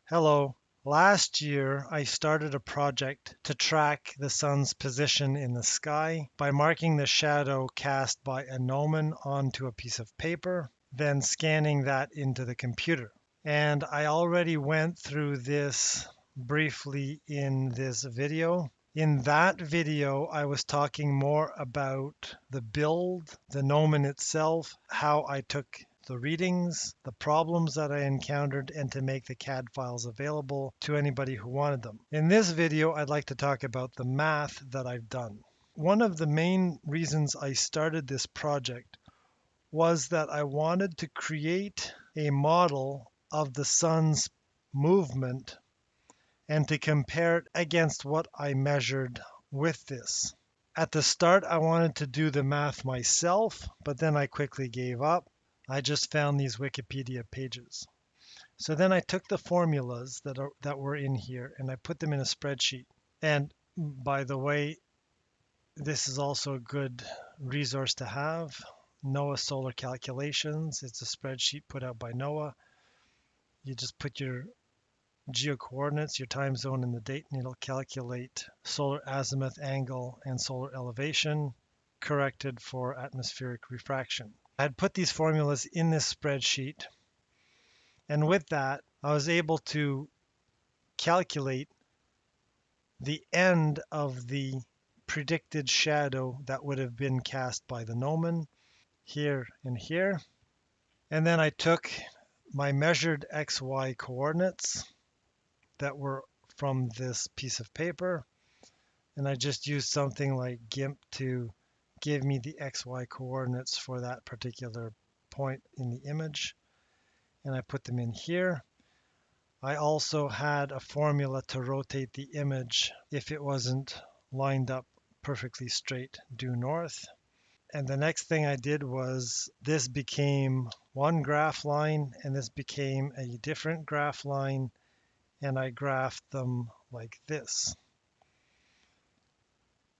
Hello. Last year, I started a project to track the sun's position in the sky by marking the shadow cast by a gnomon onto a piece of paper, then scanning that into the computer. And I already went through this briefly in this video. In that video, I was talking more about the build, the gnomon itself, how I took the readings, the problems that I encountered, and to make the CAD files available to anybody who wanted them. In this video, I'd like to talk about the math that I've done. One of the main reasons I started this project was that I wanted to create a model of the sun's movement and to compare it against what I measured with this. At the start, I wanted to do the math myself, but then I quickly gave up. I just found these Wikipedia pages. So then I took the formulas that were in here and I put them in a spreadsheet. And by the way, this is also a good resource to have. NOAA Solar Calculations. It's a spreadsheet put out by NOAA. You just put your geo-coordinates, your time zone, and the date, and it'll calculate solar azimuth angle and solar elevation corrected for atmospheric refraction. I had put these formulas in this spreadsheet, and with that, I was able to calculate the end of the predicted shadow that would have been cast by the gnomon here and here. And then I took my measured XY coordinates that were from this piece of paper, and I just used something like GIMP to give me the XY coordinates for that particular point in the image, and I put them in here. I also had a formula to rotate the image if it wasn't lined up perfectly straight due north. And the next thing I did was this became one graph line and this became a different graph line, and I graphed them like this.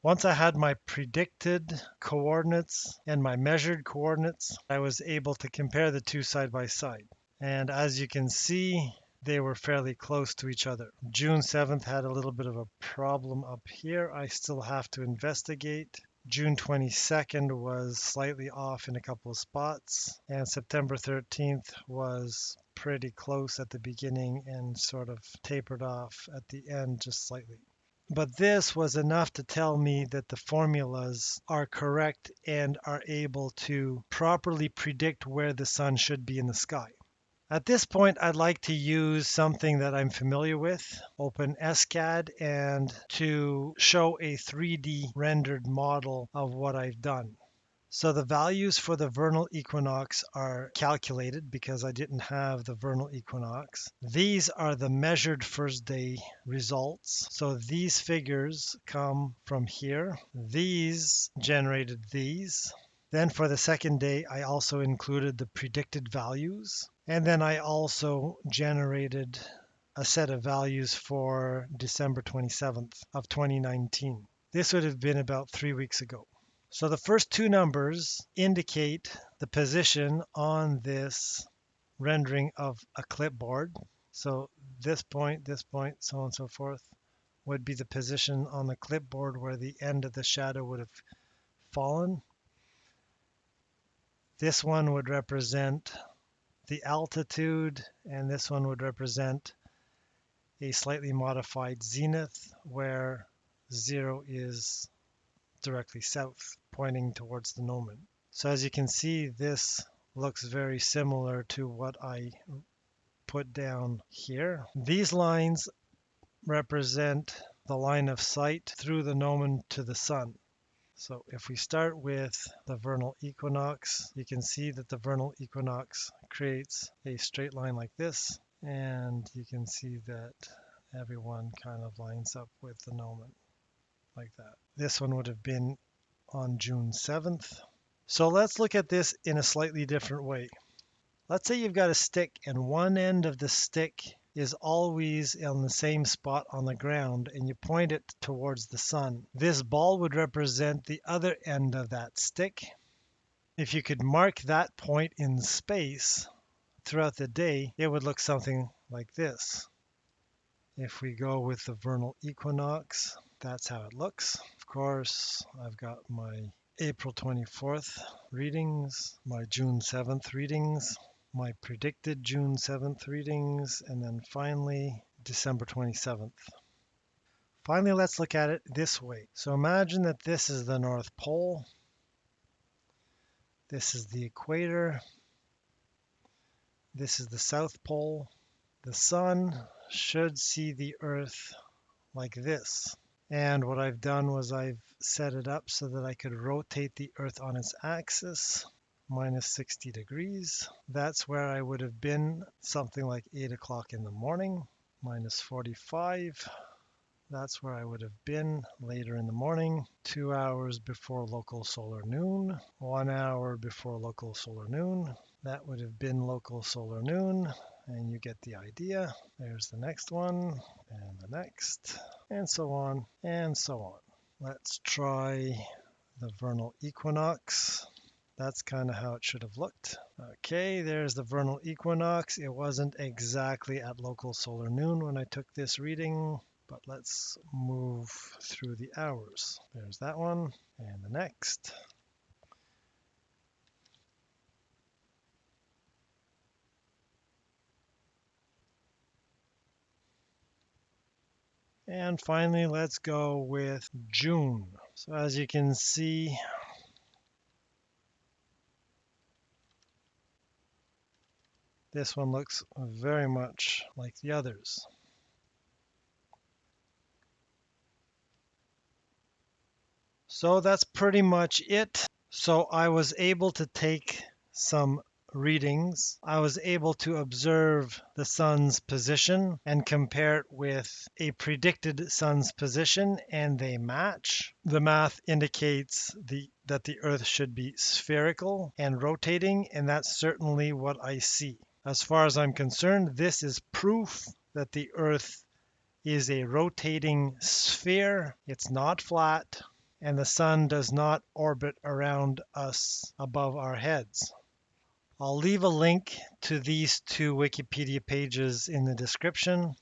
Once I had my predicted coordinates and my measured coordinates, I was able to compare the two side by side. And as you can see, they were fairly close to each other. June 7th had a little bit of a problem up here. I still have to investigate. June 22nd was slightly off in a couple of spots, and September 13th was pretty close at the beginning and sort of tapered off at the end just slightly. But this was enough to tell me that the formulas are correct and are able to properly predict where the sun should be in the sky. At this point, I'd like to use something that I'm familiar with, OpenSCAD, and to show a 3D rendered model of what I've done. So the values for the vernal equinox are calculated because I didn't have the vernal equinox. These are the measured first day results. So these figures come from here. These generated these. Then for the second day, I also included the predicted values. And then I also generated a set of values for December 27th of 2019. This would have been about 3 weeks ago. So the first two numbers indicate the position on this rendering of a clipboard. So this point, so on and so forth, would be the position on the clipboard where the end of the shadow would have fallen. This one would represent the altitude, and this one would represent a slightly modified zenith, where 0 is directly south, pointing towards the gnomon. So as you can see, this looks very similar to what I put down here. These lines represent the line of sight through the gnomon to the sun. So if we start with the vernal equinox, you can see that the vernal equinox creates a straight line like this, and you can see that everyone kind of lines up with the gnomon like that. This one would have been on June 7th. So let's look at this in a slightly different way. Let's say you've got a stick and one end of the stick is always on the same spot on the ground and you point it towards the sun. This ball would represent the other end of that stick. If you could mark that point in space throughout the day, it would look something like this. If we go with the vernal equinox, that's how it looks. Of course, I've got my April 24th readings, my June 7th readings, my predicted June 7th readings, and then finally December 27th. Finally, let's look at it this way. So imagine that this is the North Pole, this is the equator, this is the South Pole. The sun should see the Earth like this. And what I've done was I've set it up so that I could rotate the Earth on its axis, minus 60 degrees. That's where I would have been something like 8 o'clock in the morning, minus 45. That's where I would have been later in the morning, 2 hours before local solar noon, 1 hour before local solar noon. That would have been local solar noon, and you get the idea. There's the next one, and the next, and so on, and so on. Let's try the vernal equinox. That's kind of how it should have looked. Okay, there's the vernal equinox. It wasn't exactly at local solar noon when I took this reading, but let's move through the hours. There's that one, and the next. And finally, let's go with June. So as you can see, this one looks very much like the others. So that's pretty much it. So I was able to take some readings. I was able to observe the sun's position and compare it with a predicted sun's position, and they match. The math indicates that the Earth should be spherical and rotating, and that's certainly what I see. As far as I'm concerned, this is proof that the Earth is a rotating sphere. It's not flat, and the sun does not orbit around us above our heads. I'll leave a link to these two Wikipedia pages in the description,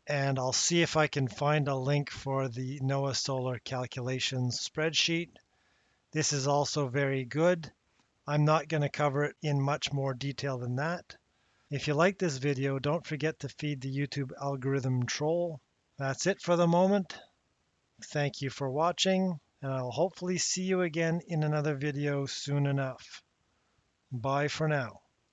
and I'll see if I can find a link for the NOAA solar calculations spreadsheet. This is also very good. I'm not going to cover it in much more detail than that. If you like this video, don't forget to feed the YouTube algorithm troll. That's it for the moment. Thank you for watching, and I'll hopefully see you again in another video soon enough. Bye for now.